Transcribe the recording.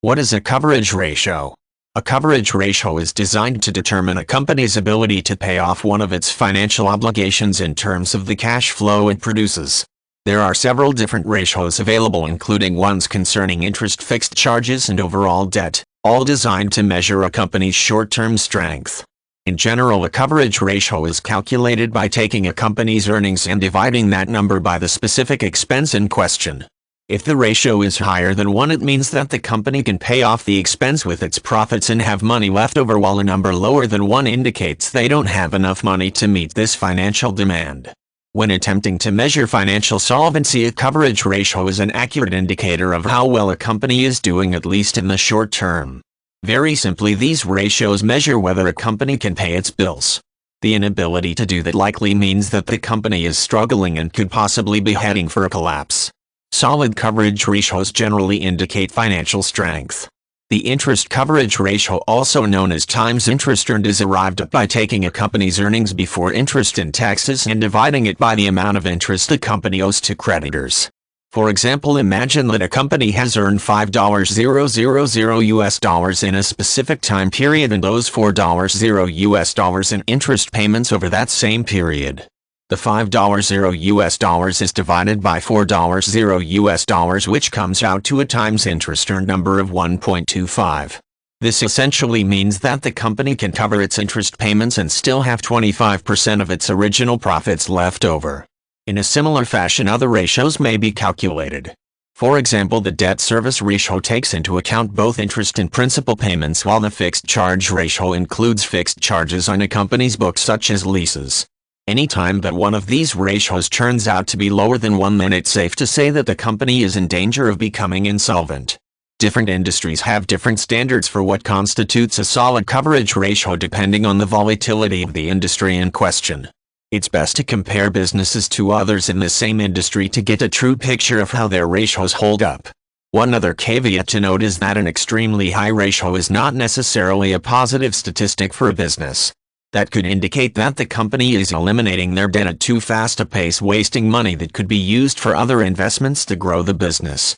What is a coverage ratio? A coverage ratio is designed to determine a company's ability to pay off one of its financial obligations in terms of the cash flow it produces. There are several different ratios available, including ones concerning interest, fixed charges, and overall debt, all designed to measure a company's short-term strength. In general, a coverage ratio is calculated by taking a company's earnings and dividing that number by the specific expense in question. If the ratio is higher than 1, it means that the company can pay off the expense with its profits and have money left over, while a number lower than 1 indicates they don't have enough money to meet this financial demand. When attempting to measure financial solvency, a coverage ratio is an accurate indicator of how well a company is doing, at least in the short term. Very simply, these ratios measure whether a company can pay its bills. The inability to do that likely means that the company is struggling and could possibly be heading for a collapse. Solid coverage ratios generally indicate financial strength. The interest coverage ratio, also known as times interest earned, is arrived at by taking a company's earnings before interest and taxes and dividing it by the amount of interest the company owes to creditors. For example, imagine that a company has earned $5,000 in a specific time period and owes $4,000 in interest payments over that same period. The $5,000 is divided by $4,000, which comes out to a times interest earned number of 1.25. This essentially means that the company can cover its interest payments and still have 25% of its original profits left over. In a similar fashion, other ratios may be calculated. For example, the debt service ratio takes into account both interest and principal payments, while the fixed charge ratio includes fixed charges on a company's books such as leases. Anytime that one of these ratios turns out to be lower than 1, then it's safe to say that the company is in danger of becoming insolvent. Different industries have different standards for what constitutes a solid coverage ratio depending on the volatility of the industry in question. It's best to compare businesses to others in the same industry to get a true picture of how their ratios hold up. One other caveat to note is that an extremely high ratio is not necessarily a positive statistic for a business. That could indicate that the company is eliminating their debt at too fast a pace, wasting money that could be used for other investments to grow the business.